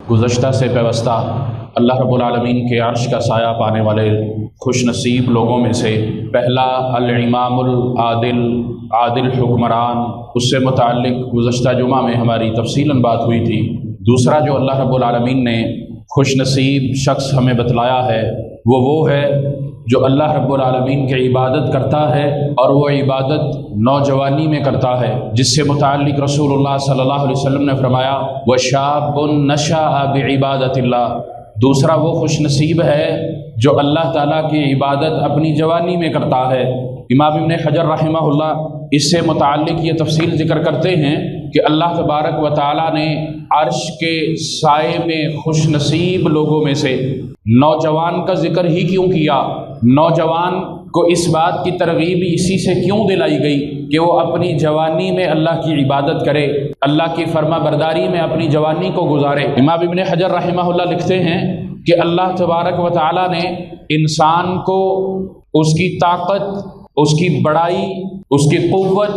गुज़श्ता से पेवस्ता अल्लाह रब्बुल आलमीन के अर्श का साया पाने वाले खुश नसीब लोगों में से पहला अल-इमामुल आदिल हुक्मरान, उससे मुताल्लिक़ गुज़श्ता जुमा में हमारी तफसीलन बात हुई थी। दूसरा जो अल्लाह रब्बुल आलमीन ने खुश नसीब शख्स हमें बतलाया है वो है जो अल्लाह रब्बुल आलमीन की इबादत करता है और वो इबादत नौजवानी में करता है, जिससे मुताल्लिक़ रसूलुल्लाह सल्लल्लाहु अलैहि वसल्लम ने फरमाया वशाबुन नशअ बिइबादतिल्लाह। दूसरा वो खुश नसीब है जो अल्लाह ताला की इबादत अपनी जवानी में करता है। इमाम इब्न हजर रहमहुल्लाह इससे मुताल्लिक़ ये तफसील ज़िक्र करते हैं कि अल्लाह तबारक व तआला ने अर्श के साए में खुश नसीब लोगों में से नौजवान का जिक्र ही क्यों किया? नौजवान को इस बात की तरगीब इसी से क्यों दिलाई गई कि वो अपनी जवानी में अल्लाह की इबादत करे, अल्लाह की फर्मा बरदारी में अपनी जवानी को गुजारे। इमाम इब्न हजर रहमहुल्लाह लिखते हैं कि अल्लाह तबारक व तआला ने इंसान को उसकी ताकत, उसकी बड़ाई, उसकी क़ुव्वत,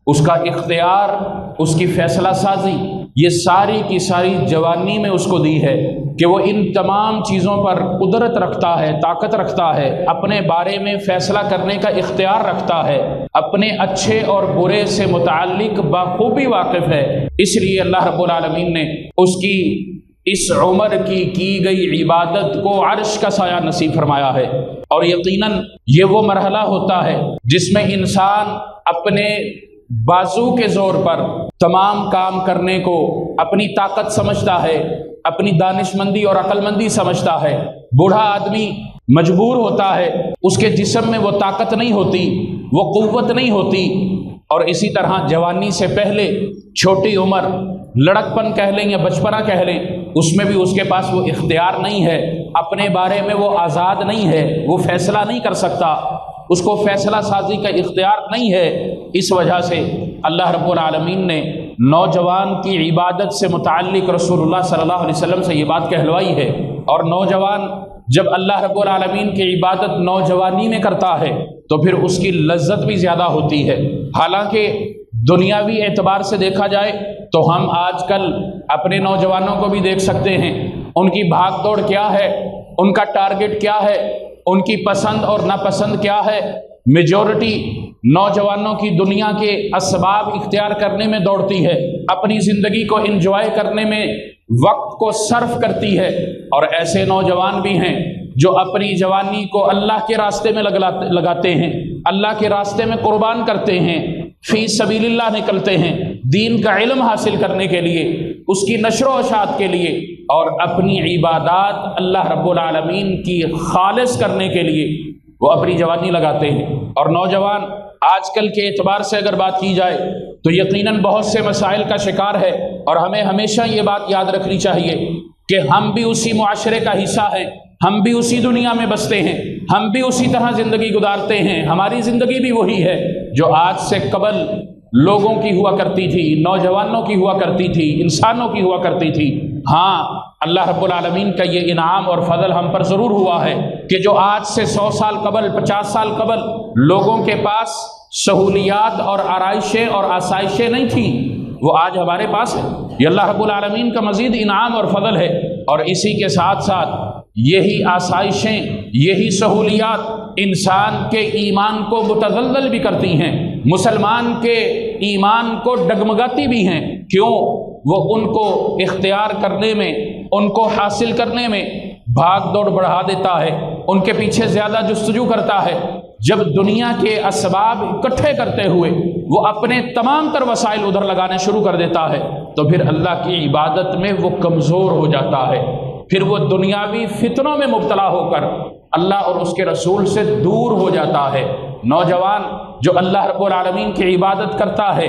उसका इख्तियार, उसकी फ़ैसला साजी, ये सारी की सारी जवानी में उसको दी है कि वो इन तमाम चीज़ों पर कुदरत रखता है, ताकत रखता है, अपने बारे में फ़ैसला करने का इख्तियार रखता है, अपने अच्छे और बुरे से मुताल्लिक़ बाखूबी वाकिफ़ है। इसलिए अल्लाह रब्बुल आलमीन ने उसकी इस उम्र की गई इबादत को अर्श का साया नसीब फरमाया है। और यकीनन ये वो मरहला होता है जिसमें इंसान अपने बाजू के ज़ोर पर तमाम काम करने को अपनी ताकत समझता है, अपनी दानिशमंदी और अक्लमंदी समझता है। बूढ़ा आदमी मजबूर होता है, उसके जिस्म में वो ताकत नहीं होती, वो क़ुव्वत नहीं होती। और इसी तरह जवानी से पहले छोटी उम्र, लड़कपन कह लें या बचपना कह लें, उसमें भी उसके पास वो इख्तियार नहीं है, अपने बारे में वो आज़ाद नहीं है, वो फ़ैसला नहीं कर सकता, उसको फ़ैसला साजी का इख्तियार नहीं है। इस वजह से अल्लाह रब्बुल आलमीन ने नौजवान की इबादत से मुताल्लिक़ रसूलुल्लाह सल्लल्लाहु अलैहि वसल्लम से ये बात कहलवाई है। और नौजवान जब अल्लाह रब्बुल आलमीन की इबादत नौजवानी में करता है तो फिर उसकी लज्जत भी ज़्यादा होती है। हालांकि दुनियावी एतबार से देखा जाए तो हम आजकल अपने नौजवानों को भी देख सकते हैं, उनकी भाग दौड़ क्या है, उनका टारगेट क्या है, उनकी पसंद और नापसंद क्या है। मेजॉरिटी नौजवानों की दुनिया के असबाब इख्तियार करने में दौड़ती है, अपनी ज़िंदगी को एंजॉय करने में वक्त को सर्फ करती है। और ऐसे नौजवान भी हैं जो अपनी जवानी को अल्लाह के रास्ते में लगाते हैं, अल्लाह के रास्ते में कुर्बान करते हैं, फ़ी सबीलिल्लाह निकलते हैं, दीन का इल्म हासिल करने के लिए, उसकी नशर व इशाअत के लिए और अपनी इबादत अल्लाह रब्बुल आलमीन की खालिस करने के लिए वो अपनी जवानी लगाते हैं। और नौजवान आजकल के एतबार से अगर बात की जाए तो यकीनन बहुत से मसाइल का शिकार है। और हमें हमेशा ये बात याद रखनी चाहिए कि हम भी उसी मुआशरे का हिस्सा हैं, हम भी उसी दुनिया में बसते हैं, हम भी उसी तरह ज़िंदगी गुजारते हैं। हमारी ज़िंदगी भी वही है जो आज से कबल लोगों की हुआ करती थी, नौजवानों की हुआ करती थी, इंसानों की हुआ करती थी। हाँ, अल्लाह रब्बुल आलमीन का ये इनाम और फजल हम पर ज़रूर हुआ है कि जो आज से 100 साल कबल, 50 साल कबल लोगों के पास सहूलियात और आराइशें और आसाइशें नहीं थी, वो आज हमारे पास है। ये अल्लाह रब्बुल आलमीन का मज़ीद इनाम और फजल है। और इसी के साथ साथ यही आसाइशें, यही सहूलियात इंसान के ईमान को मुतज़ल्ज़ल भी करती हैं, मुसलमान के ईमान को डगमगाती भी हैं। क्यों? वो उनको इख्तियार करने में, उनको हासिल करने में भाग दौड़ बढ़ा देता है, उनके पीछे ज़्यादा जुस्तजू करता है। जब दुनिया के असबाब इकट्ठे करते हुए वो अपने तमाम तर वसाइल उधर लगाने शुरू कर देता है तो फिर अल्लाह की इबादत में वो कमज़ोर हो जाता है, फिर वो दुनियावी फितनों में मुब्तला होकर अल्लाह और उसके रसूल से दूर हो जाता है। नौजवान जो अल्लाह रब्बुल आलमीन की इबादत करता है,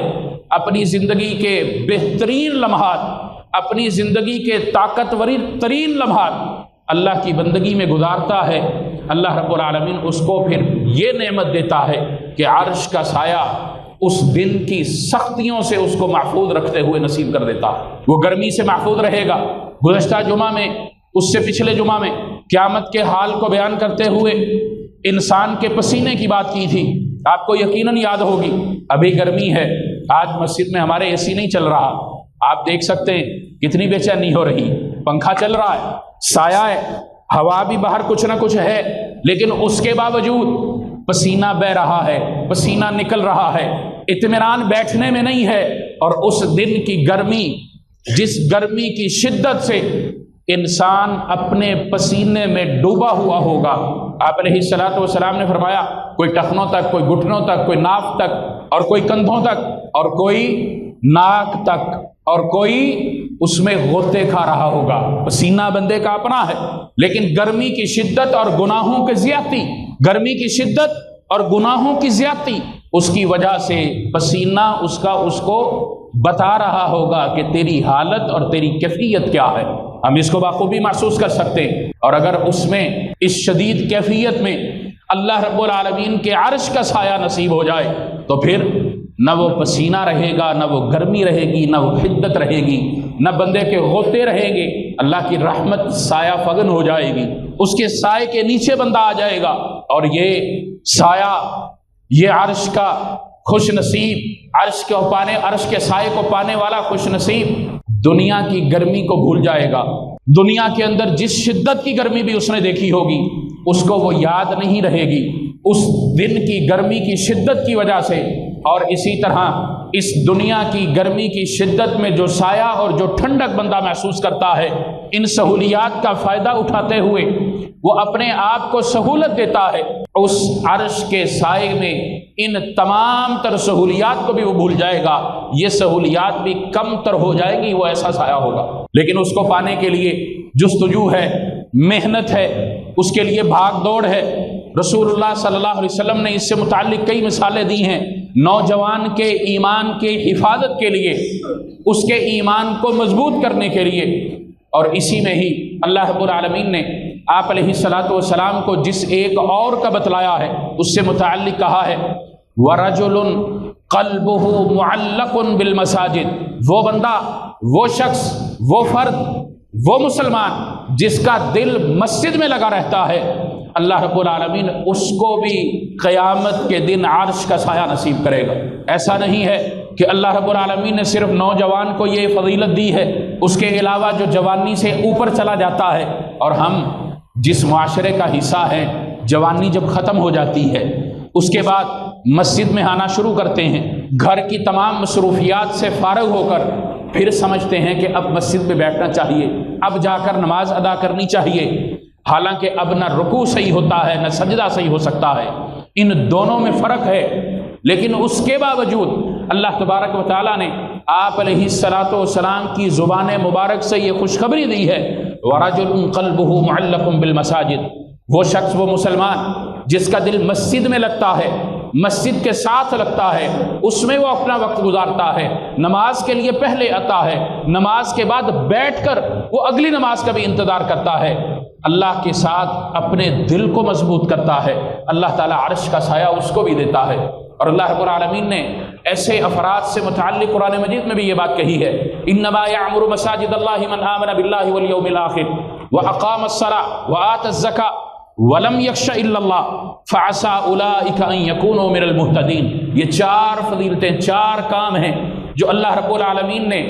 अपनी ज़िंदगी के बेहतरीन लम्हात, अपनी ज़िंदगी के ताकतवर तरीन लम्हात अल्लाह की बंदगी में गुजारता है, अल्लाह रब्बुल आलमीन उसको फिर ये नेमत देता है कि अर्श का साया उस दिन की सख्तियों से उसको महफूज रखते हुए नसीब कर देता है। वो गर्मी से महफूज रहेगा। गुज़श्ता जुमा में, उससे पिछले जुमा में क़यामत के हाल को बयान करते हुए इंसान के पसीने की बात की थी। आपको यकीनन याद होगी, अभी गर्मी है, आज मस्जिद में हमारे एसी नहीं चल रहा, आप देख सकते हैं कितनी बेचैनी हो रही। पंखा चल रहा है, साया है, हवा भी बाहर कुछ ना कुछ है, लेकिन उसके बावजूद पसीना बह रहा है, पसीना निकल रहा है, इत्मीनान बैठने में नहीं है। और उस दिन की गर्मी, जिस गर्मी की शिद्दत से इंसान अपने पसीने में डूबा हुआ होगा, आप अलैहिस्सलातु वस्सलाम ने फरमाया कोई टखनों तक, कोई घुटनों तक, कोई नाक तक, और कोई कंधों तक, और कोई नाक तक, और कोई उसमें गोते खा रहा होगा। पसीना बंदे का अपना है, लेकिन गर्मी की शिद्दत और गुनाहों की ज्यादती, गर्मी की शिद्दत और गुनाहों की ज्यादती, उसकी वजह से पसीना उसको बता रहा होगा कि तेरी हालत और तेरी कैफियत क्या है। हम इसको बाखूबी महसूस कर सकते हैं। और अगर उसमें इस शदीद कैफियत में अल्लाह रब्बुल आलमीन के अर्श का साया नसीब हो जाए तो फिर न वो पसीना रहेगा, न वो गर्मी रहेगी, न वो हिद्दत रहेगी, न बंदे के होते रहेंगे। अल्लाह की रहमत साया फगन हो जाएगी, उसके साए के नीचे बंदा आ जाएगा। और ये साया, ये अर्श का खुश नसीब, अर्श के साए को पाने वाला खुश नसीब दुनिया की गर्मी को भूल जाएगा। दुनिया के अंदर जिस शिद्दत की गर्मी भी उसने देखी होगी उसको वो याद नहीं रहेगी उस दिन की गर्मी की शिद्दत की वजह से। और इसी तरह इस दुनिया की गर्मी की शिद्दत में जो साया और जो ठंडक बंदा महसूस करता है, इन सहूलियात का फ़ायदा उठाते हुए वो अपने आप को सहूलत देता है, उस अर्श के साए में इन तमाम तर सहूलियात को भी वो भूल जाएगा। ये सहूलियात भी कम तर हो जाएगी, वो ऐसा साया होगा। लेकिन उसको पाने के लिए जुस्तजू है, मेहनत है, उसके लिए भाग दौड़ है। रसूलुल्लाह सल्लल्लाहु अलैहि वसल्लम ने इससे मुताल्लिक कई मिसालें दी हैं। नौजवान के ईमान के हिफाजत के लिए, उसके ईमान को मजबूत करने के लिए। और इसी में ही अल्लाह रब्बुल आलमीन ने आप अलैहिस्सलातु वस्सलाम को जिस एक और का बतलाया है उससे मुताल्लिक कहा है वरजुलुन क़ल्बुहु मुअल्लक़ुन बिल मसाजिद, वो बंदा, वो शख्स, वो फर्द, वो मुसलमान जिसका दिल मस्जिद में लगा रहता है, अल्लाह रब्बुल आलमीन उसको भी क़यामत के दिन अर्श का साया नसीब करेगा। ऐसा नहीं है कि अल्लाह रब्बुल आलमीन ने सिर्फ नौजवान को ये फजीलत दी है, उसके अलावा जो जवानी से ऊपर चला जाता है। और हम जिस मुआशरे का हिस्सा है, जवानी जब ख़त्म हो जाती है उसके बाद मस्जिद में आना शुरू करते हैं, घर की तमाम मसरूफियात से फारग होकर फिर समझते हैं कि अब मस्जिद में बैठना चाहिए, अब जाकर नमाज अदा करनी चाहिए। हालांकि अब न रुकू सही होता है, न सजदा सही हो सकता है, इन दोनों में फ़र्क है। लेकिन उसके बावजूद अल्लाह तबारक व तआला ने आप अलैहिस्सलातु वस्सलाम की ज़ुबान मुबारक से ये खुशखबरी दी है वरजुलुन क़ल्बुहु मुअल्लक़ुन बिल मसाजिद, वो शख्स, वो मुसलमान जिसका दिल मस्जिद में लगता है, मस्जिद के साथ लगता है, उसमें वो अपना वक्त गुजारता है, नमाज के लिए पहले आता है, नमाज के बाद बैठकर वो अगली नमाज का भी इंतज़ार करता है, अल्लाह के साथ अपने दिल को मजबूत करता है, अल्लाह ताला अर्श का साया उसको भी देता है। और अल्लाह रब्बुल आलमीन ने ऐसे अफराद से मुताल्लिक़ कुरान मजीद में भी ये बात कही है इन्नमा यअमुरु मसाजिदल्लाहि मन आमन बिल्लाहि वल यौमिल आखिर व अक़ामस्सलाह व आतज़्ज़का वलम यख्शा इल्लल्लाह फ़असा उलाइका अन यकूनु मिनल मुहतदीन। ये चार फजीलतें, चार काम हैं जो अल्लाह रब्बुल आलमीन ने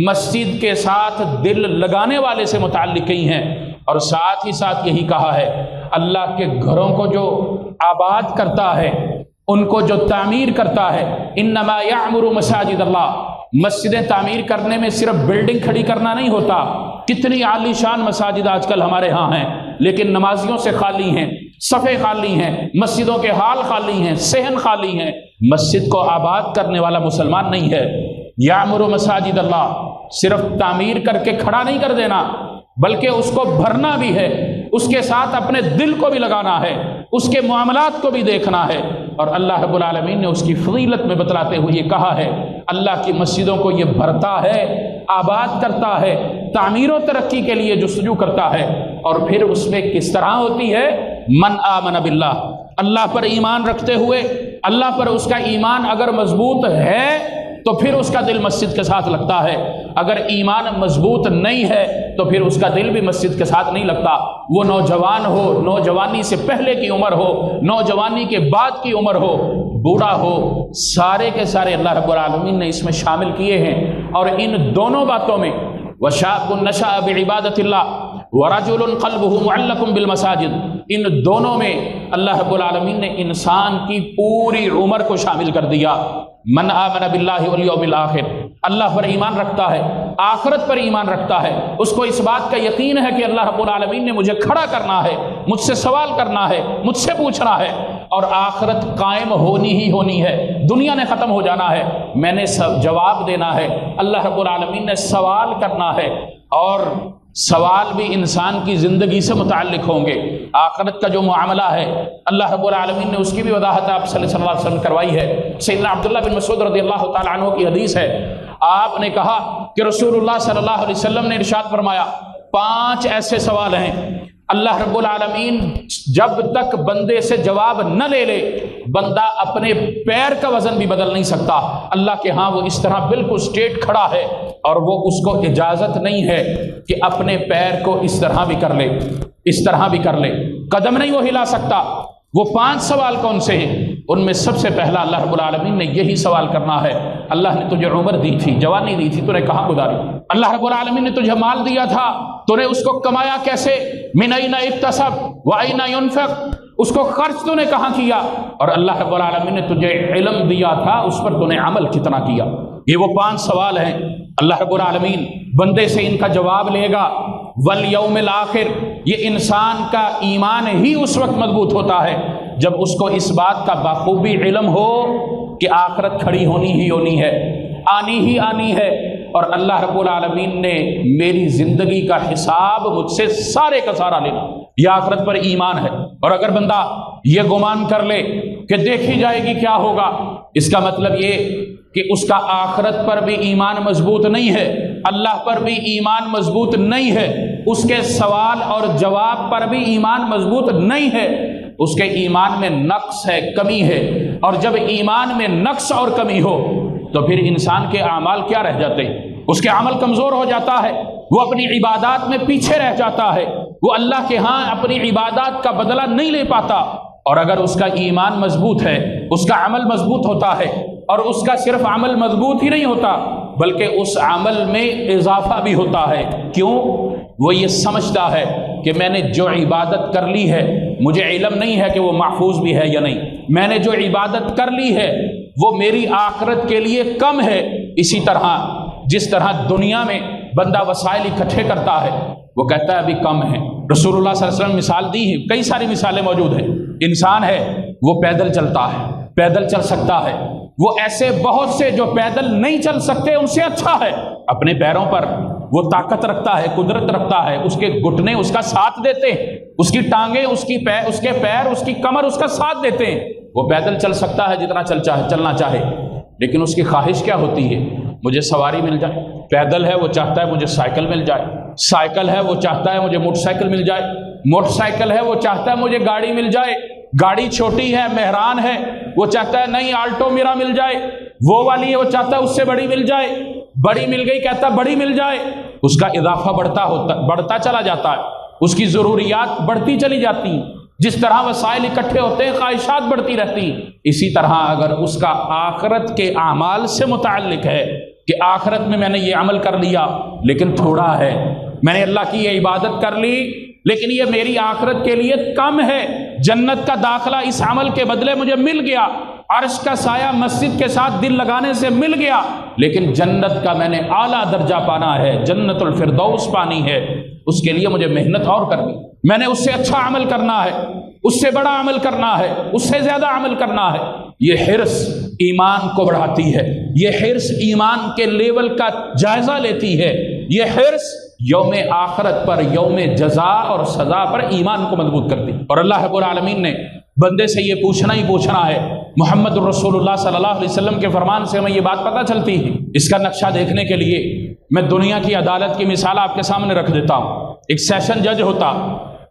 मस्जिद के साथ दिल लगाने वाले से मुताल्लिक़ कही हैं। और साथ ही साथ यही कहा है अल्लाह के घरों को जो आबाद करता है, उनको जो तामीर करता है, इन्नमा यअमुरु मसाजिदल्लाह, मस्जिदें तामीर करने में सिर्फ बिल्डिंग खड़ी करना नहीं होता। कितनी आलीशान मसाजिद आजकल हमारे यहाँ हैं, लेकिन नमाजियों से खाली हैं, सफ़े खाली हैं, मस्जिदों के हाल खाली हैं, सहन खाली हैं। मस्जिद को आबाद करने वाला मुसलमान नहीं है। यामुरु मसाजिदल्लाह, सिर्फ तामीर करके खड़ा नहीं कर देना, बल्कि उसको भरना भी है, उसके साथ अपने दिल को भी लगाना है, उसके मामलात को भी देखना है। और अल्लाह रब्बुल आलमीन ने उसकी फजीलत में बतलाते हुए ये कहा है अल्लाह की मस्जिदों को ये भरता है, आबाद करता है, तामीर और तरक्की के लिए जुस्तजू करता है। और फिर उसमें किस तरह होती है, मन आमन बिल्लाह, अल्लाह पर ईमान रखते हुए, अल्लाह पर उसका ईमान अगर मजबूत है तो फिर उसका दिल मस्जिद के साथ लगता है। अगर ईमान मजबूत नहीं है तो फिर उसका दिल भी मस्जिद के साथ नहीं लगता। वो नौजवान हो, नौजवानी से पहले की उम्र हो, नौजवानी के बाद की उम्र हो, बूढ़ा हो, सारे के सारे अल्लाह रब्बुल आलमीन ने इसमें शामिल किए हैं। और इन दोनों बातों में वशाबुन नशा बिइबादतिल्लाह वरजुलुन क़ल्बुहु मुअल्लकुम बिलमसाजिद, इन दोनों में अल्लाह रब्बुल आलमीन ने इंसान की पूरी उम्र को शामिल कर दिया। मन आमन बिल्लाहि वल यौमिल आखिर, अल्लाह पर ईमान रखता है, आखिरत पर ईमान रखता है, उसको इस बात का यकीन है कि अल्लाह रब्बुल आलमीन ने मुझे खड़ा करना है, मुझसे सवाल करना है, मुझसे पूछना है, और आखिरत कायम होनी ही होनी है, दुनिया ने ख़त्म हो जाना है, मैंने सब जवाब देना है, अल्लाह रब्बुल आलमीन ने सवाल करना है, और सवाल भी इंसान की ज़िंदगी से मुताल्लिक़ होंगे। आखिरत का जो मामला है अल्लाह रब्बुल आलमीन ने उसकी भी वदाहत आप सल्लल्लाहु अलैहि वसल्लम करवाई है। सैयदना अब्दुल्लाह बिन मसूद रज़ियल्लाहु ताला अन्हु की हदीस है, आपने कहा कि रसूलुल्लाह सल्लल्लाहु अलैहि वसल्लम ने इरशाद फरमाया, 5 ऐसे सवाल हैं अल्लाह रब्बुल आलमीन जब तक बंदे से जवाब न ले ले, बंदा अपने पैर का वजन भी बदल नहीं सकता। अल्लाह के हाँ वो इस तरह बिल्कुल स्ट्रेट खड़ा है और वो उसको इजाज़त नहीं है कि अपने पैर को इस तरह भी कर ले, इस तरह भी कर ले, कदम नहीं वो हिला सकता। वो 5 सवाल कौन से हैं? उनमें सबसे पहला अल्लाह रब्बुल आलमीन ने यही सवाल करना है, अल्लाह ने तुझे उम्र दी थी, जवानी दी थी, तूने कहाँ गुजारी? अल्लाह रब्बुल आलमीन ने तुझे माल दिया था, तूने उसको कमाया कैसे? मिन ऐना इक्तसब व ऐना युनफिक, उसको खर्च तूने कहाँ किया? और अल्लाह रब्बुल आलमीन ने तुझे इल्म दिया था, उस पर तूने अमल कितना किया? ये वो 5 सवाल हैं। अल्लाह रब्बुल आलमीन बंदे से इनका जवाब लेगा। वल यौमिल आखिर, ये इंसान का ईमान ही उस वक्त मजबूत होता है जब उसको इस बात का बाखूबी इल्म हो कि आखिरत खड़ी होनी ही होनी है, आनी ही आनी है, और अल्लाह रब्बुल आलमीन ने मेरी जिंदगी का हिसाब मुझसे सारे का सारा लेना। यह आखिरत पर ईमान है। और अगर बंदा ये गुमान कर ले कि देखी जाएगी क्या होगा, इसका मतलब ये कि उसका आखिरत पर भी ईमान मजबूत नहीं है, अल्लाह पर भी ईमान मजबूत नहीं है, उसके सवाल और जवाब पर भी ईमान मजबूत नहीं है, उसके ईमान में नक्स है, कमी है। और जब ईमान में नक्स और कमी हो तो फिर इंसान के आमाल क्या रह जाते हैं? उसके अमल कमज़ोर हो जाता है, वो अपनी इबादत में पीछे रह जाता है, वो अल्लाह के यहाँ अपनी इबादत का बदला नहीं ले पाता। और अगर उसका ईमान मजबूत है, उसका अमल मजबूत होता है, और उसका सिर्फ अमल मजबूत ही नहीं होता बल्कि उस अमल में इजाफा भी होता है। क्यों? वो ये समझता है कि मैंने जो इबादत कर ली है, मुझे इल्म नहीं है कि वो महफूज भी है या नहीं, मैंने जो इबादत कर ली है वो मेरी आखिरत के लिए कम है। इसी तरह जिस तरह दुनिया में बंदा वसाइल इकट्ठे करता है, वो कहता है अभी कम है। रसूलुल्लाह सल्लल्लाहु अलैहि वसल्लम मिसाल दी है, कई सारी मिसालें मौजूद हैं। इंसान है वो पैदल चलता है, पैदल चल सकता है, वो ऐसे बहुत से जो पैदल नहीं चल सकते उनसे अच्छा है, अपने पैरों पर वो ताकत रखता है, कुदरत रखता है, उसके घुटने उसका साथ देते हैं, उसकी टांगे उसके पैर उसकी कमर उसका साथ देते हैं। वो पैदल चल सकता है जितना चलना चाहे, लेकिन उसकी ख्वाहिश क्या होती है? मुझे सवारी मिल जाए। पैदल है वो चाहता है मुझे साइकिल मिल जाए, साइकिल है वो चाहता है मुझे मोटरसाइकिल मिल जाए, मोटरसाइकिल है वो चाहता है मुझे गाड़ी मिल जाए, गाड़ी छोटी है मेहरान है वो चाहता है नहीं आल्टो मेरा मिल जाए, वो वाली है वो चाहता है उससे बड़ी मिल जाए, बड़ी मिल गई कहता बड़ी मिल जाए। उसका इजाफा बढ़ता चला जाता है, उसकी ज़रूरियात बढ़ती चली जाती हैं। जिस तरह वसाइल इकट्ठे होते हैं ख्वाहिशात बढ़ती रहती हैं। इसी तरह अगर उसका आखिरत के अमाल से मुताल्लिक है कि आखिरत में मैंने ये अमल कर लिया लेकिन थोड़ा है, मैंने अल्लाह की ये इबादत कर ली लेकिन ये मेरी आखिरत के लिए कम है, जन्नत का दाखिला इस अमल के बदले मुझे मिल गया, अर्श का साया मस्जिद के साथ दिल लगाने से मिल गया, लेकिन जन्नत का मैंने आला दर्जा पाना है, जन्नतुल फिरदौस पानी है, उसके लिए मुझे मेहनत और करनी, मैंने उससे अच्छा अमल करना है, उससे बड़ा अमल करना है, उससे ज्यादा अमल करना है। ये हिर्स ईमान को बढ़ाती है, ये हिर्स ईमान के लेवल का जायजा लेती है, ये हिर्स यौमे आखिरत पर, यौमे जजा और सजा पर ईमान को मजबूत करती है। और अल्लाह रब्बुल आलमीन ने बंदे से ये पूछना ही पूछना है। मोहम्मद रसूलुल्लाह सल्लल्लाहु अलैहि वसल्लम के फरमान से हमें ये बात पता चलती है। इसका नक्शा देखने के लिए मैं दुनिया की अदालत की मिसाल आपके सामने रख देता हूँ। एक सेशन जज होता,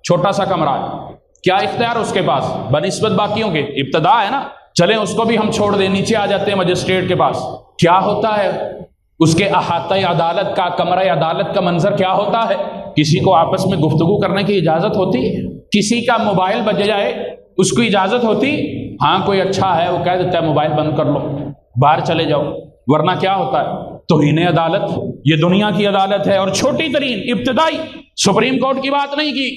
छोटा सा कमरा है, क्या इख्तियार उसके पास बनिस्बत बाकियों के? इब्तदा है ना, चलें उसको भी हम छोड़ दें, नीचे आ जाते हैं मजिस्ट्रेट के पास। क्या होता है उसके अहाता अदालत का, कमरा अदालत का मंजर क्या होता है? किसी को आपस में गुफ्तगू करने की इजाजत होती है? किसी का मोबाइल बज जाए उसको इजाजत होती? हाँ कोई अच्छा है वो कह देता है मोबाइल बंद कर लो, बाहर चले जाओ। वरना क्या होता है? توہین عدالت یہ دنیا کی عدالت ہے، اور چھوٹی ترین ابتدائی سپریم کورٹ کی بات نہیں کی،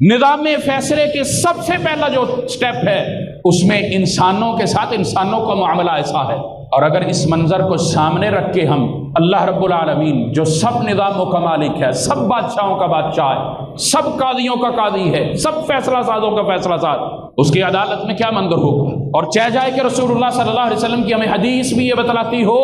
نظام فیصلے کے سب سے پہلا جو سٹیپ ہے اس میں انسانوں کے ساتھ انسانوں کا معاملہ ایسا ہے۔ اور اگر اس منظر کو سامنے رکھ کے ہم اللہ رب العالمین جو سب نظاموں کا مالک ہے، سب بادشاہوں کا بادشاہ ہے، سب قاضیوں کا قاضی ہے، سب فیصلہ سازوں کا فیصلہ ساز، اس کی عدالت میں کیا منظر ہوگا؟ اور چاہ جائے کہ رسول اللہ صلی اللہ علیہ وسلم کی ہمیں حدیث بھی یہ بتلاتی ہو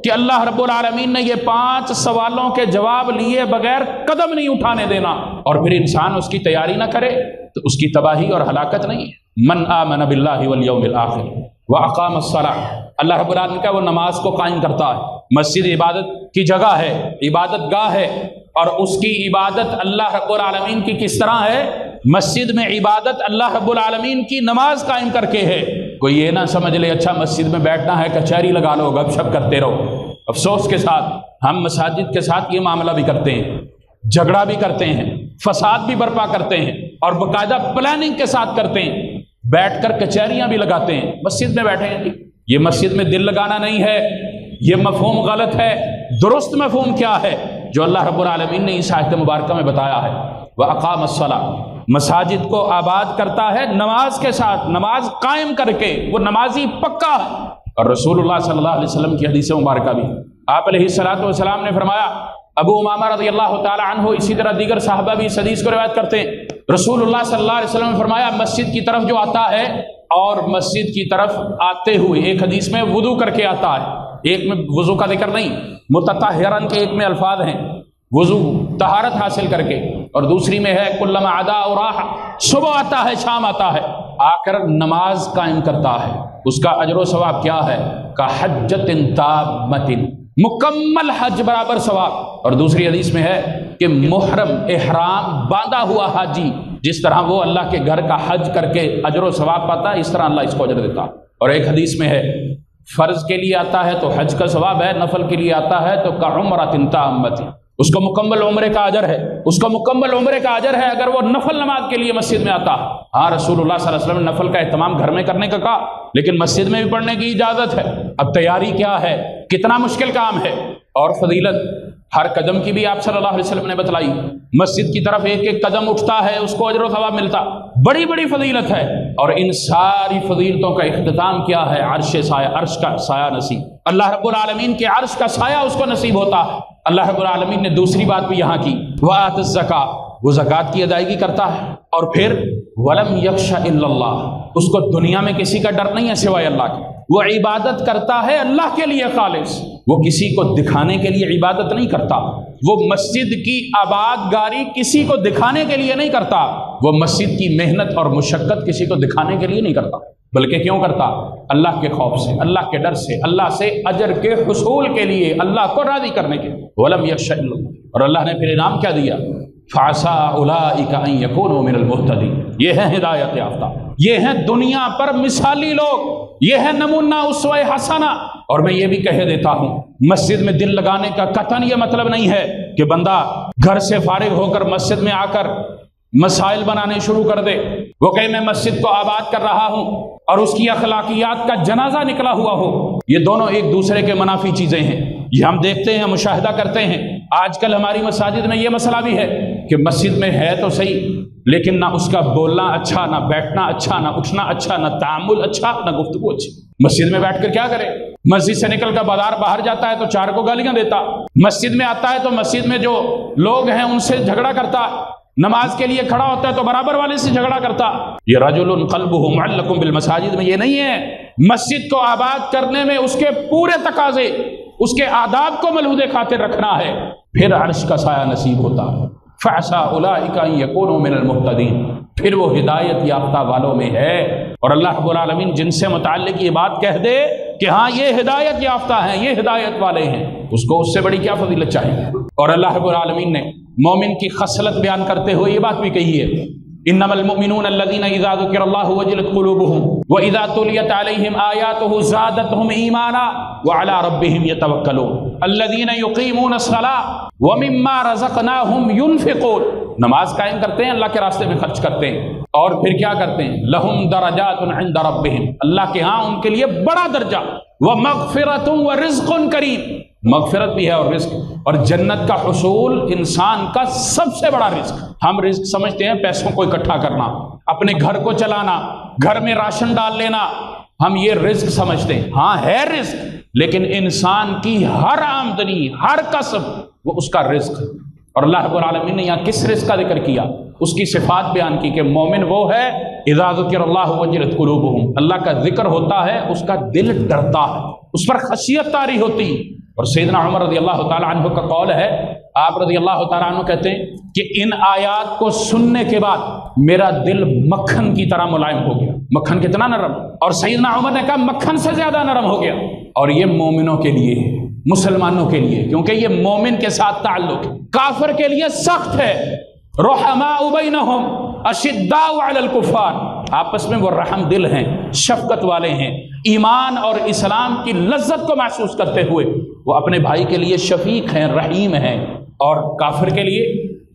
کہ اللہ رب العالمین نے یہ 5 سوالوں کے جواب لیے بغیر قدم نہیں اٹھانے دینا، اور پھر انسان اس کی تیاری نہ کرے تو اس کی تباہی اور ہلاکت نہیں ہے۔ من آمن باللہ والیوم الآخر واقام الصلاۃ، اللہ رب العالمین کا وہ نماز کو قائم کرتا ہے۔ مسجد عبادت کی جگہ ہے، عبادت گاہ ہے، اور اس کی عبادت اللہ رب العالمین کی کس طرح ہے؟ مسجد میں عبادت اللہ رب العالمین کی نماز قائم کر کے ہے۔ کوئی یہ نہ سمجھ لے اچھا مسجد میں بیٹھنا ہے، کچہری لگا لو، گپ شپ کرتے رہو۔ افسوس کے ساتھ ہم مساجد کے ساتھ یہ معاملہ بھی کرتے ہیں، جھگڑا بھی کرتے ہیں، فساد بھی برپا کرتے ہیں، اور باقاعدہ پلاننگ کے ساتھ کرتے ہیں، بیٹھ کر کچہریاں بھی لگاتے ہیں۔ مسجد میں بیٹھے ہیں، یہ مسجد میں دل لگانا نہیں ہے، یہ مفہوم غلط ہے۔ درست مفہوم کیا ہے جو اللہ رب العالمین نے اس آیت مبارکہ میں بتایا ہے؟ وَأَقَامَ الصَّلَاةَ، مساجد کو آباد کرتا ہے نماز کے ساتھ، نماز قائم کر کے، وہ نمازی پکا ہے۔ اور رسول اللہ صلی اللہ علیہ وسلم کی حدیث مبارکہ بھی، آپ علیہ الصلوۃ والسلام نے فرمایا، ابو امامہ رضی اللہ تعالی عنہ، اسی طرح دیگر صحابہ بھی اس حدیث کو روایت کرتے ہیں، رسول اللہ صلی اللہ علیہ وسلم نے فرمایا مسجد کی طرف جو آتا ہے اور مسجد کی طرف آتے ہوئے، ایک حدیث میں وضو کر کے آتا ہے، ایک میں وضو کا ذکر نہیں، متطہرن کے ایک میں الفاظ ہیں، وضو طہارت حاصل کر کے، اور دوسری میں ہے کلما عدا اور راح، صبح آتا ہے شام آتا ہے، آ کر نماز قائم کرتا ہے، اس کا اجر و ثواب کیا ہے؟ کا حجۃ تامۃ، مکمل حج برابر ثواب۔ اور دوسری حدیث میں ہے کہ محرم احرام باندھا ہوا حاجی جس طرح وہ اللہ کے گھر کا حج کر کے اجر و ثواب پاتا ہے، اس طرح اللہ اس کو اجر دیتا ہے۔ اور ایک حدیث میں ہے فرض کے لیے آتا ہے تو حج کا ثواب ہے، نفل کے لیے آتا ہے تو کعمرۃ تامۃ، اس کو مکمل عمرے کا اجر ہے، اس کو مکمل عمرے کا اجر ہے اگر وہ نفل نماز کے لیے مسجد میں آتا ہے۔ ہاں رسول اللہ صلی اللہ علیہ وسلم نے نفل کا اہتمام گھر میں کرنے کا کہا، لیکن مسجد میں بھی پڑھنے کی اجازت ہے۔ اب تیاری کیا ہے، کتنا مشکل کام ہے، اور فضیلت ہر قدم کی بھی آپ صلی اللہ علیہ وسلم نے بتلائی۔ مسجد کی طرف ایک ایک قدم اٹھتا ہے اس کو اجر و ثواب ملتا، بڑی بڑی فضیلت ہے۔ اور ان ساری فضیلتوں کا اختتام کیا ہے؟ عرش سایہ، عرش کا سایہ نصیب، اللہ رب العالمین کے عرش کا سایہ اس کو نصیب ہوتا ہے۔ اللہ رب العالمین نے دوسری بات بھی یہاں کی، وَآتَ الزَّکَاۃ، وہ زکوٰۃ کی ادائیگی کرتا ہے، اور پھر وَلَمْ يَخْشَ إِلَّا اللَّهُ، اس کو دنیا میں کسی کا ڈر نہیں ہے سوائے اللہ کے، وہ عبادت کرتا ہے اللہ کے لیے خالص، وہ کسی کو دکھانے کے لیے عبادت نہیں کرتا، وہ مسجد کی آباد گاری کسی کو دکھانے کے لیے نہیں کرتا، وہ مسجد کی محنت اور مشقت کسی کو دکھانے کے لیے نہیں کرتا، بلکہ کیوں کرتا؟ اللہ کے خوف سے، اللہ کے ڈر سے، اللہ سے اجر کے حصول کے لیے، اللہ کو راضی کرنے کے۔ وَلَمْ يَخْشَ إِلَّا اللَّهُ، اور اللہ نے پھر انعام کیا دیا؟ فَعَسَىٰ أُولَٰئِكَ أَن يَكُونُوا مِنَ الْمُهْتَدِينَ، یہ ہیں ہدایت یافتہ، یہ ہیں دنیا پر مثالی لوگ، یہ ہے نمونہ اسوہ حسنہ۔ اور میں یہ بھی کہہ دیتا ہوں، مسجد میں دل لگانے کا قطعاً یہ مطلب نہیں ہے کہ بندہ گھر سے فارغ ہو کر مسجد میں آ کر مسائل بنانے شروع کر دے، وہ کہے میں مسجد کو آباد کر رہا ہوں اور اس کی اخلاقیات کا جنازہ نکلا ہوا ہو۔ یہ دونوں ایک دوسرے کے منافی چیزیں ہیں، یہ ہم دیکھتے ہیں، مشاہدہ کرتے ہیں۔ آج کل ہماری مساجد میں یہ مسئلہ بھی ہے کہ مسجد میں ہے تو صحیح، لیکن نہ اس کا بولنا اچھا، نہ بیٹھنا اچھا، نہ اٹھنا اچھا، نہ تعامل اچھا، نہ گفتگو اچھی۔ مسجد میں بیٹھ کر کیا کرے؟ مسجد سے نکل کر بازار باہر جاتا ہے تو 4 کو گالیاں دیتا، مسجد میں آتا ہے تو مسجد میں جو لوگ ہیں ان سے جھگڑا کرتا، نماز کے لیے کھڑا ہوتا ہے تو برابر والے سے جھگڑا کرتا۔ یہ رجل قلبہ معلق بالمساجد میں یہ نہیں ہے، مسجد کو آباد کرنے میں اس کے پورے تقاضے، اس کے آداب کو ملحوظ خاطر رکھنا ہے، پھر عرش کا سایہ نصیب ہوتا ہے۔ فَعَسَىٰ أُولَٰئِكَ أَن يَكُونُوا مِنَ الْمُهْتَدِينَ، پھر وہ ہدایت یافتہ والوں میں ہے۔ اور اللہ رب العالمین جن سے متعلق یہ بات کہہ دے کہ ہاں یہ ہدایت یافتہ ہیں، یہ ہدایت والے ہیں، اس کو اس سے بڑی کیا فضیلت چاہیے؟ اور اللہ رب العالمین نے مومن کی خصلت بیان کرتے ہوئے یہ بات بھی کہی ہے، انما المؤمنون الذين اذا ذكر الله وجلت قلوبهم واذا تليت عليهم اياته زادتهم ايمانا وعلى ربهم يتوكلون الذين يقيمون الصلاه ومما رزقناهم ينفقون، نماز قائم کرتے ہیں، اللہ کے راستے میں خرچ کرتے ہیں، اور پھر کیا کرتے ہیں؟ لهم درجات عند ربهم، اللہ کے ہاں ان کے لیے بڑا درجہ، ومغفرۃ ورزق کریم، مغفرت بھی ہے اور رزق، اور جنت کا حصول انسان کا سب سے بڑا رزق۔ ہم رزق سمجھتے ہیں پیسوں کو اکٹھا کرنا، اپنے گھر کو چلانا، گھر میں راشن ڈال لینا، ہم یہ رزق سمجھتے ہیں۔ ہاں ہے رزق، لیکن انسان کی ہر آمدنی، ہر کسب وہ اس کا رزق ہے۔ اور اللہ رب العالمین نے یہاں کس رزق کا ذکر کیا؟ اس کی صفات بیان کی کہ مومن وہ ہے اذا ذکر اللہ وجلت قلوبہم، اللہ کا ذکر ہوتا ہے اس کا دل ڈرتا ہے، اس پر خشیت طاری ہوتی۔ اور سیدنا عمر رضی اللہ تعالیٰ عنہ کا قول ہے، آپ رضی اللہ تعالیٰ عنہ کہتے ہیں کہ ان آیات کو سننے کے بعد میرا دل مکھن کی طرح ملائم ہو گیا۔ مکھن کتنا نرم، اور سیدنا عمر نے کہا مکھن سے زیادہ نرم ہو گیا۔ اور یہ مومنوں کے لیے ہے، مسلمانوں کے لیے، کیونکہ یہ مومن کے ساتھ تعلق ہے۔ کافر کے لیے سخت ہے، رحماء بینہم اشداء علی الکفار، آپس میں وہ رحم دل ہیں، شفقت والے ہیں، ایمان اور اسلام کی لذت کو محسوس کرتے ہوئے وہ اپنے بھائی کے لیے شفیق ہیں، رحیم ہیں۔ اور کافر کے لیے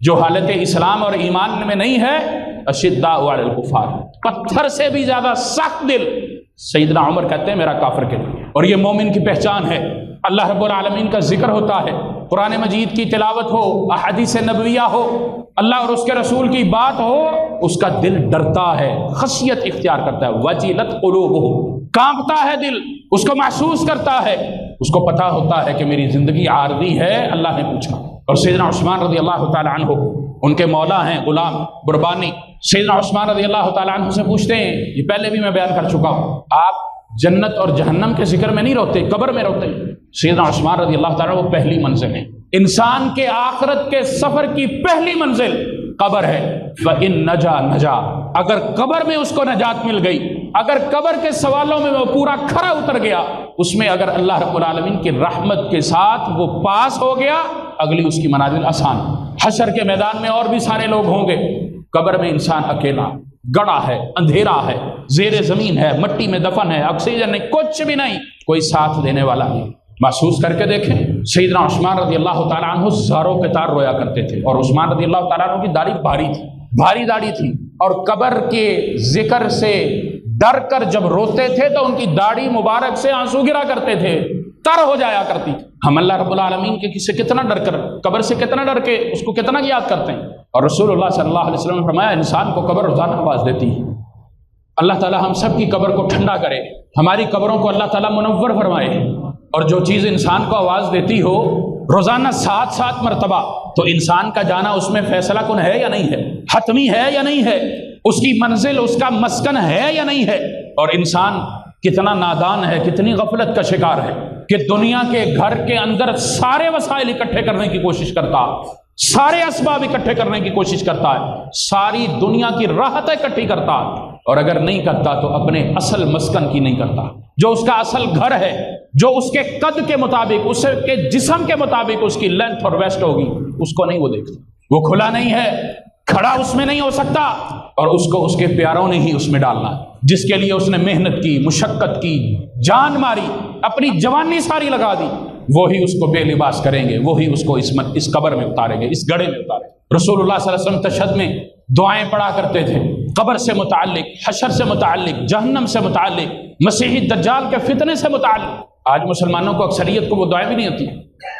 جو حالت اسلام اور ایمان میں نہیں ہے، اشداء علی الکفار، پتھر سے بھی زیادہ سخت دل، سیدنا عمر کہتے ہیں میرا کافر کے لیے۔ اور یہ مومن کی پہچان ہے۔ اللہ رب العالمین کا ذکر ہوتا ہے، قرآن مجید کی تلاوت ہو، احادیث نبویہ ہو، اللہ اور اس کے رسول کی بات ہو، اس کا دل ڈرتا ہے، خشیت اختیار کرتا ہے، وجلت قلوبہم، کانپتا ہے دل، اس کو محسوس کرتا ہے، اس کو پتا ہوتا ہے کہ میری زندگی عارضی ہے، اللہ نے پوچھا۔ اور سیدنا عثمان رضی اللہ تعالی عنہ، ان کے مولا ہیں غلام قربانی، سیدنا عثمان رضی اللہ تعالیٰ عنہ سے پوچھتے ہیں، یہ پہلے بھی میں بیان کر چکا ہوں، آپ جنت اور جہنم کے ذکر میں نہیں روتے، قبر میں روتے ہیں۔ سیدنا عثمان رضی اللہ تعالیٰ وہ پہلی منزل ہے، انسان کے آخرت کے سفر کی پہلی منزل قبر ہے۔ فَإِن نَجَا نَجَا، اگر قبر میں اس کو نجات مل گئی، اگر قبر کے سوالوں میں وہ پورا کھرا اتر گیا، اس میں اگر اللہ رب العالمین کی رحمت کے ساتھ وہ پاس ہو گیا، اگلی اس کی منازل آسان۔ حشر کے میدان میں اور بھی سارے لوگ ہوں گے، قبر میں انسان اکیلا، گڑا ہے، اندھیرا ہے، زیر زمین ہے، مٹی میں دفن ہے، آکسیجن نہیں، کچھ بھی نہیں، کوئی ساتھ دینے والا نہیں۔ محسوس کر کے دیکھیں، سیدنا عثمان رضی اللہ تعالیٰ عنہ زاروں کے تار رویا کرتے تھے، اور عثمان رضی اللہ تعالیٰ عنہ کی داڑھی بھاری تھی، بھاری داڑھی تھی، اور قبر کے ذکر سے ڈر کر جب روتے تھے تو ان کی داڑھی مبارک سے آنسو گرا کرتے تھے، تر ہو جایا کرتی تھی۔ ہم اللہ رب العالمین کے سے کتنا ڈر کر، قبر سے کتنا ڈر کے اس کو کتنا یاد کرتے ہیں۔ اور رسول اللہ صلی اللہ علیہ وسلم نے فرمایا انسان کو قبر روزانہ آواز دیتی ہے۔ اللہ تعالیٰ ہم سب کی قبر کو ٹھنڈا کرے، ہماری قبروں کو اللہ تعالیٰ منور فرمائے، اور جو چیز انسان کو آواز دیتی ہو روزانہ 7 مرتبہ، تو انسان کا جانا اس میں فیصلہ کن ہے یا نہیں ہے، حتمی ہے یا نہیں ہے، اس کی منزل، اس کا مسکن ہے یا نہیں ہے۔ اور انسان کتنا نادان ہے، کتنی غفلت کا شکار ہے کہ دنیا کے گھر کے اندر سارے وسائل اکٹھے کرنے کی کوشش کرتا ہے، سارے اسباب اکٹھے کرنے کی کوشش کرتا ہے، ساری دنیا کی راحتیں اکٹھی کرتا ہے، اور اگر نہیں کرتا تو اپنے اصل مسکن کی نہیں کرتا، جو اس کا اصل گھر ہے، جو اس کے قد کے مطابق، اس کے جسم کے مطابق اس کی لینتھ اور ویسٹ ہوگی، اس کو نہیں وہ دیکھتا، وہ کھلا نہیں ہے، کھڑا اس میں نہیں ہو سکتا، اور اس کو اس کے پیاروں نے ہی اس میں ڈالنا ہے، جس کے لیے اس نے محنت کی، مشقت کی، جان ماری، اپنی جوانی ساری لگا دی، وہی اس کو بے لباس کریں گے، وہی اس کو اس قبر میں اتاریں گے، اس گڑھے میں اتاریں گے۔ رسول اللہ صلی اللہ علیہ وسلم تشہد میں دعائیں پڑھا کرتے تھے، قبر سے متعلق، حشر سے متعلق، جہنم سے متعلق، مسیحی دجال کے فتنے سے متعلق۔ آج مسلمانوں کو اکثریت کو وہ دعائیں بھی نہیں ہوتی۔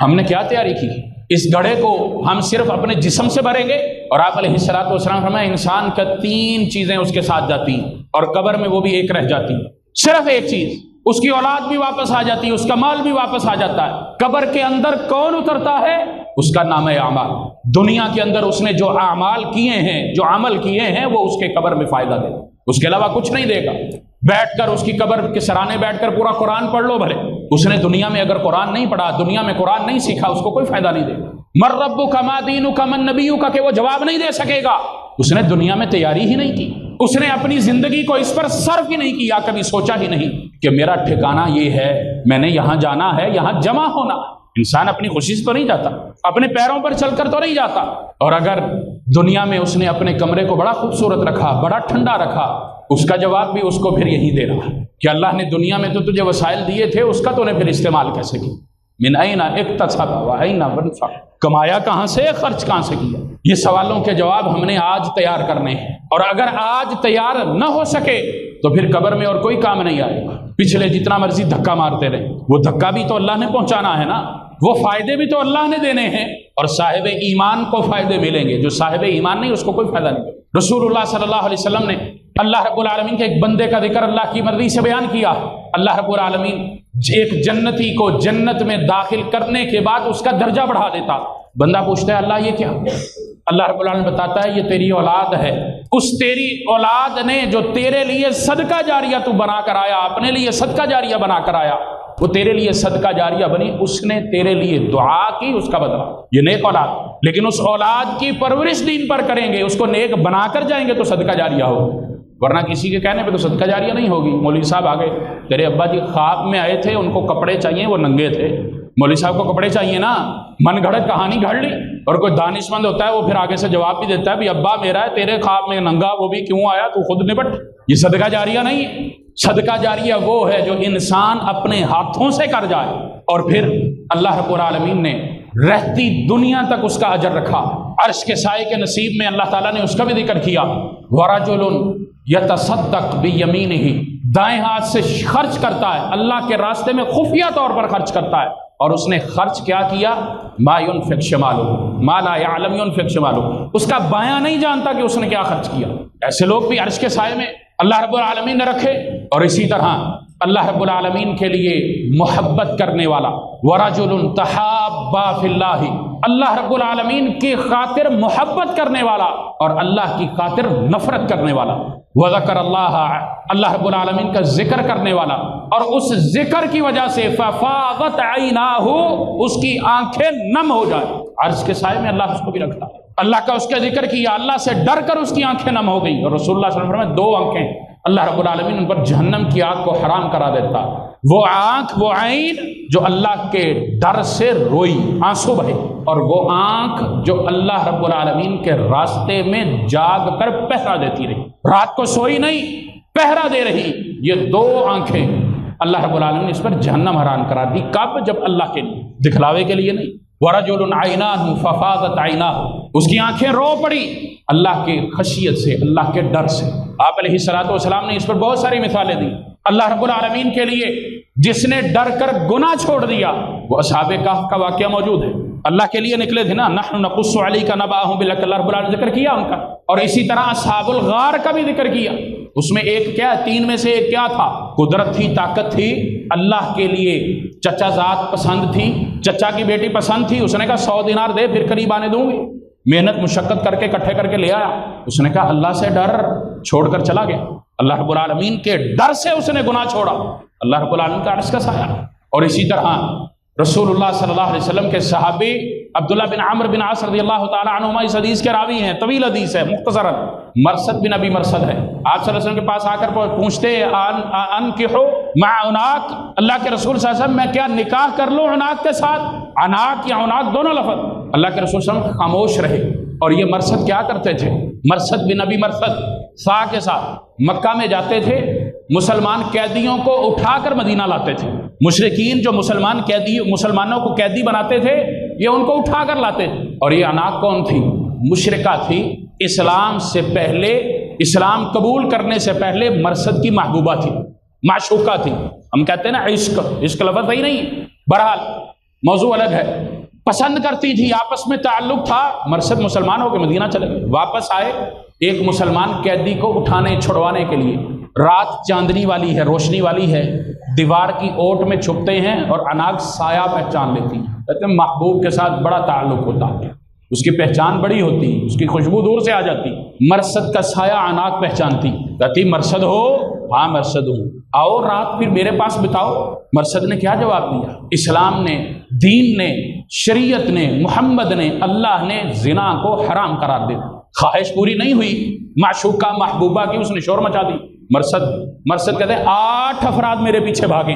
ہم نے کیا تیاری کی؟ اس گڑھے کو ہم صرف اپنے جسم سے بھریں گے، اور آپ علیہ الصلوۃ والسلام فرمایا انسان کا 3 چیزیں اس کے ساتھ جاتی ہیں، اور قبر میں وہ بھی ایک رہ جاتی ہے، صرف ایک چیز، اس کی اولاد بھی واپس آ جاتی ہے، اس کا مال بھی واپس آ جاتا ہے۔ قبر کے اندر کون اترتا ہے؟ اس کا نام ہے اعمال۔ دنیا کے اندر اس نے جو اعمال کیے ہیں، جو عمل کیے ہیں، وہ اس کے قبر میں فائدہ دے گا، اس کے علاوہ کچھ نہیں دے گا۔ بیٹھ کر اس کی قبر کے سرانے بیٹھ کر پورا قرآن پڑھ لو بھلے، اس نے دنیا میں اگر قرآن نہیں پڑھا، دنیا میں قرآن نہیں سیکھا، اس کو کوئی فائدہ نہیں دے گا۔ من ربک ما دینک من نبیک کہ وہ جواب نہیں دے سکے گا، اس نے دنیا میں تیاری ہی نہیں کی، اس نے اپنی زندگی کو اس پر صرف ہی نہیں کیا، کبھی سوچا ہی نہیں کہ میرا ٹھکانہ یہ ہے، میں نے یہاں جانا ہے، یہاں جمع ہونا۔ انسان اپنی خوشی سے تو نہیں جاتا، اپنے پیروں پر چل کر تو نہیں جاتا، اور اگر دنیا میں اس نے اپنے کمرے کو بڑا خوبصورت رکھا، بڑا ٹھنڈا رکھا، اس کا جواب بھی اس کو پھر یہی دے رہا ہے کہ اللہ نے دنیا میں تو تجھے وسائل دیے تھے، اس کا تو نے پھر استعمال کیسے کیا؟ من این اکتسب و این انفق، کمایا کہاں سے، خرچ کہاں سے کیا؟ یہ سوالوں کے جواب ہم نے آج تیار کرنے ہیں، اور اگر آج تیار نہ ہو سکے تو پھر قبر میں اور کوئی کام نہیں آئے گا۔ پچھلے جتنا مرضی دھکا مارتے رہے، وہ دھکا بھی تو اللہ نے پہنچانا ہے نا، وہ فائدے بھی تو اللہ نے دینے ہیں، اور صاحب ایمان کو فائدے ملیں گے، جو صاحب ایمان نہیں اس کو کوئی فائدہ نہیں۔ رسول اللہ صلی اللہ علیہ وسلم نے اللہ رب العالمین کے ایک بندے کا ذکر اللہ کی مرضی سے بیان کیا۔ اللہ رب العالمین ایک جنتی کو جنت میں داخل کرنے کے بعد اس کا درجہ بڑھا دیتا۔ بندہ پوچھتا ہے اللہ یہ کیا؟ اللہ رب العالمین بتاتا ہے یہ تیری اولاد ہے، اس تیری اولاد نے جو تیرے لیے صدقہ جاریہ تو بنا کر آیا، اپنے لیے صدقہ جاریہ بنا کر آیا، وہ تیرے لیے صدقہ جاریہ بنی، اس نے تیرے لیے دعا کی، اس کا بدلہ یہ نیک اولاد۔ لیکن اس اولاد کی پرورش دین پر کریں گے، اس کو نیک بنا کر جائیں گے تو صدقہ جاریہ ہو، ورنہ کسی کے کہنے پہ تو صدقہ جاریہ نہیں ہوگی۔ مولوی صاحب آ گئے، تیرے ابا جی خواب میں آئے تھے، ان کو کپڑے چاہیے، وہ ننگے تھے، مولوی صاحب کو کپڑے چاہیے نا، من گھڑت کہانی گھڑ لی۔ اور کوئی دانش مند ہوتا ہے وہ پھر آگے سے جواب بھی دیتا ہے بھی ابا میرا ہے، تیرے خواب میں ننگا وہ بھی کیوں آیا، تو خود نپٹ۔ یہ صدقہ جاریہ نہیں ہے۔ صدقہ جاریہ وہ ہے جو انسان اپنے ہاتھوں سے کر جائے اور پھر اللہ رب العالمین نے رہتی دنیا تک اس کا اجر رکھا۔ عرش کے سائے کے نصیب میں اللہ تعالیٰ نے اس کا بھی ذکر کیا، وَرَجُلٌ يَتَصَدَّقْ بِيَمِينِهِ، دائیں ہاتھ سے خرچ کرتا ہے، اللہ کے راستے میں خفیہ طور پر خرچ کرتا ہے، اور اس نے خرچ کیا کیا؟ ما ينفق شماله ما لا يعلم ينفق شماله، اس کا بایاں نہیں جانتا کہ اس نے کیا خرچ کیا۔ ایسے لوگ بھی عرش کے سائے میں اللہ رب العالمین نے رکھے۔ اور اسی طرح اللہ رب العالمین کے لیے محبت کرنے والا، وَرَجُلٌ تَحَابَّا فِي اللَّهِ، اللہ رب العالمین کی خاطر محبت کرنے والا اور اللہ کی خاطر نفرت کرنے والا، وذکر اللہ، اللہ رب العالمین کا ذکر کرنے والا، اور اس ذکر کی وجہ سے ففاضت عیناہ، اس کی آنکھیں نم ہو جائیں۔ عرش کے سائے میں اللہ اس کو بھی رکھتا ہے، اللہ کا اس کا ذکر کیا، اللہ سے ڈر کر اس کی آنکھیں نم ہو گئی۔ اور رسول اللہ صلی اللہ علیہ وسلم نے دو آنکھیں اللہ رب العالمین ان پر جہنم کی آگ کو حرام کرا دیتا، وہ آنکھ، وہ عین جو اللہ کے ڈر سے روئی، آنسو بہے، اور وہ آنکھ جو اللہ رب العالمین کے راستے میں جاگ کر پہرا دیتی رہی، رات کو سوئی نہیں، پہرا دے رہی۔ یہ دو آنکھیں اللہ رب العالمین نے اس پر جہنم حرام کرا دی۔ کب؟ جب اللہ کے لیے، دکھلاوے کے لیے نہیں۔ وَرَجُلٌ عَيْنَاهُ فَفَاضَتْ عَيْنَاهُ، اس کی آنکھیں رو پڑی اللہ کے خشیت سے، اللہ کے ڈر سے۔ آپ علیہ الصلوۃ والسلام نے اس پر بہت ساری مثالیں دی۔ اللہ رب العالمین کے لیے جس نے ڈر کر گناہ چھوڑ دیا، وہ اصحاب کہف کا واقعہ موجود ہے۔ اللہ کے لیے نکلے تھے نا، نحن نقص علیک نبأهم بالحق، اللہ رب العالمین نے ذکر کیا ان کا۔ اور اسی طرح اصحاب الغار کا بھی ذکر کیا، اس میں ایک کیا، تین میں سے ایک کیا تھا؟ قدرت تھی، طاقت تھی، اللہ کے لیے چچا ذات پسند تھی، چچا کی بیٹی پسند تھی، اس نے کہا 100 دینار دے پھر قریب آنے دوں گی، محنت مشقت کر کے اکٹھے کر کے لے آیا، اس نے کہا اللہ سے ڈر، چھوڑ کر چلا گیا۔ اللہ رب العالمین کے ڈر سے اس نے گناہ چھوڑا، اللہ رب العالمین کا عرش کا سایہ۔ اور اسی طرح رسول اللہ صلی اللہ علیہ وسلم کے صحابی عبداللہ بن عمرو بن عاص رضی اللہ تعالیٰ عنہما اس حدیث کے راوی ہیں، طویل حدیث ہے، مختصراً مرثد بن ابی مرثد ہے۔ آپ صلی اللہ علیہ وسلم کے پاس آ کر پوچھتے انکحوا مع عناق، اللہ کے رسول صلی اللہ علیہ وسلم میں کیا نکاح کر لوں عناق کے ساتھ؟ عناق یا عناق دونوں لفظ، اللہ کے رسول صلی اللہ علیہ وسلم خاموش رہے۔ اور یہ مرثد کیا کرتے تھے؟ مرثد بن ابی مرثد سا کے ساتھ مکہ میں جاتے تھے، مسلمان قیدیوں کو اٹھا کر مدینہ لاتے تھے۔ مشرکین جو مسلمانوں کو قیدی بناتے تھے، یہ ان کو اٹھا کر لاتے تھے۔ اور یہ عناق کون تھی؟ مشرکہ تھی، اسلام سے پہلے، اسلام قبول کرنے سے پہلے مرثد کی محبوبہ تھی، معشوقہ تھی۔ ہم کہتے ہیں نا عشق، عشق لفظ صحیح نہیں، بہرحال موضوع الگ ہے۔ پسند کرتی تھی، آپس میں تعلق تھا۔ مرثد مسلمان ہو کے مدینہ چلے گئے، واپس آئے ایک مسلمان قیدی کو اٹھانے چھڑوانے کے لیے۔ رات چاندنی والی ہے، روشنی والی ہے، دیوار کی اوٹ میں چھپتے ہیں اور عناق سایہ پہچان لیتی ہیں۔ کہتے ہیں محبوب کے ساتھ بڑا تعلق ہوتا ہے، اس کی پہچان بڑی ہوتی، اس کی خوشبو دور سے آ جاتی۔ مرثد کا سایہ عناق پہچانتی، کہتی مرثد ہو؟ ہاں مرثد ہوں، آؤ رات پھر میرے پاس بتاؤ۔ مرثد نے کیا جواب دیا؟ اسلام نے، دین نے، شریعت نے، محمد نے، اللہ نے زنا کو حرام قرار دیا۔ خواہش پوری نہیں ہوئی، معشوقہ محبوبہ کی، اس نے شور مچا دی۔ مرثد کہتے ہیں 8 افراد میرے پیچھے بھاگے،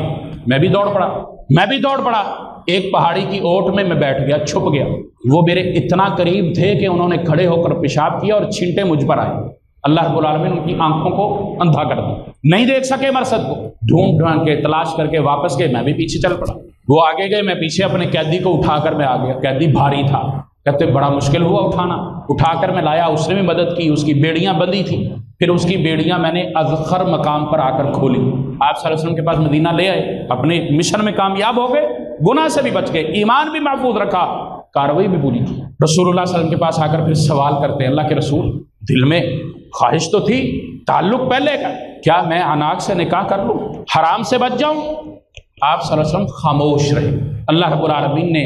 میں بھی دوڑ پڑا، ایک پہاڑی کی اوٹ میں بیٹھ گیا، چھپ گیا۔ وہ میرے اتنا قریب تھے کہ انہوں نے کھڑے ہو کر پیشاب کیا اور چھینٹے مجھ پر آئے۔ اللہ رب العالمین ان کی آنکھوں کو اندھا کر دیا، نہیں دیکھ سکے مرثد کو۔ ڈھونڈ کے تلاش کر کے واپس گئے، میں بھی پیچھے چل پڑا۔ وہ آگے گئے، میں پیچھے اپنے قیدی کو اٹھا کر میں آ گیا۔ قیدی بھاری تھا، کہتے بڑا مشکل ہوا اٹھانا، اٹھا کر میں لایا، اس نے بھی مدد کی، اس کی بیڑیاں بندھی تھیں، پھر اس کی بیڑیاں میں نے اذخر مقام پر آ کر کھولی۔ آپ صلی اللہ علیہ وسلم کے پاس مدینہ لے آئے، اپنے مشن میں کامیاب ہو گئے۔ गुनाह से भी बच गए, ईमान भी महफूज रखा, कार्रवाई भी पूरी की। रसूलुल्लाह सल्लल्लाहु अलैहि वसल्लम के पास आकर फिर सवाल करते हैं, अल्लाह के रसूल दिल में ख्वाहिश तो थी, ताल्लुक पहले का, क्या मैं अनाक से निकाह कर लूँ, हराम से बच जाऊँ? आप सल्लल्लाहु अलैहि वसल्लम खामोश रहे। अल्लाह रब्बुल आलमीन ने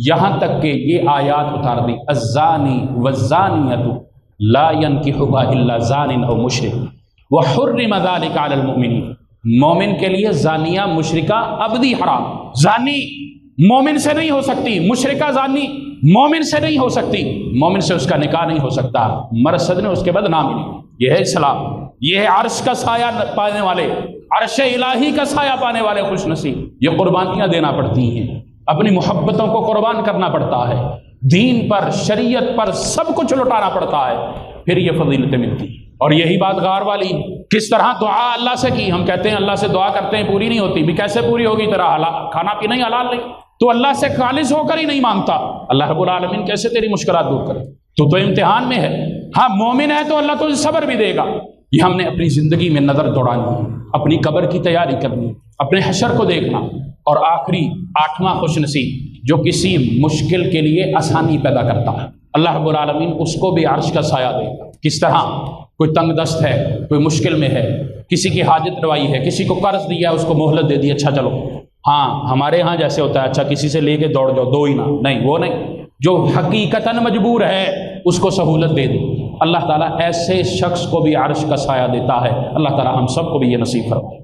यहाँ तक कि ये आयत उतार दी, अज़्ज़ानी वज़्ज़ानियतु ला यनकिहुहा इल्ला ज़ानिन औ मुशरिक व हुर्रिम ज़ालिका अलल मुमिनीन। मोमिन के लिए जानिया मुशरिका अबदी हराम। जानी मोमिन से नहीं हो सकती, मुशरिका जानी मोमिन से नहीं हो सकती, मोमिन से उसका निकाह नहीं हो सकता, मरसद ने उसके बदनामी नहीं। यह है इस्लाम, यह है अर्श का साया पाने वाले, अर्श इलाही का साया पाने वाले खुश नसीब। ये कुर्बानियाँ देना पड़ती हैं, अपनी मोहब्बतों को कुर्बान करना पड़ता है, दीन पर, शरीयत पर सब कुछ लुटाना पड़ता है, फिर ये फजीलतें मिलती हैं। और यही बात गार वाली, किस तरह दुआ अल्लाह से की। हम कहते हैं अल्लाह से दुआ करते हैं, पूरी नहीं होती भी, कैसे पूरी होगी? तेरा खाना पीना ही हलाल नहीं, तो अल्लाह से खालिस होकर ही नहीं मांगता, अल्लाह रब्बुल आलमीन कैसे तेरी मुश्किलात दूर करे? तो इम्तिहान में है। हाँ, मोमिन है तो अल्लाह तुझे सब्र भी देगा। ये हमने अपनी जिंदगी में नजर दौड़ानी है, अपनी कब्र की तैयारी करनी, अपने हशर को देखना, और आखिरी 8वां खुशनसीब जो किसी मुश्किल के लिए आसानी पैदा करता है, अल्लाह रब्बुल आलमीन उसको भी अर्श का साया देगा। किस तरह? कोई तंग दस्त है, कोई मुश्किल में है, किसी की हाजत रवाई है, किसी को कर्ज दिया, उसको मोहलत दे दी, अच्छा चलो, हाँ हमारे यहाँ जैसे होता है, अच्छा किसी से लेके दौड़ जाओ, दो ही ना, नहीं वो नहीं, जो हकीकतन मजबूर है उसको सहूलत दे दो। अल्लाह ताला ऐसे शख्स को भी अर्श का साया देता है। अल्लाह ताला हम सबको भी ये नसीब फरमाए।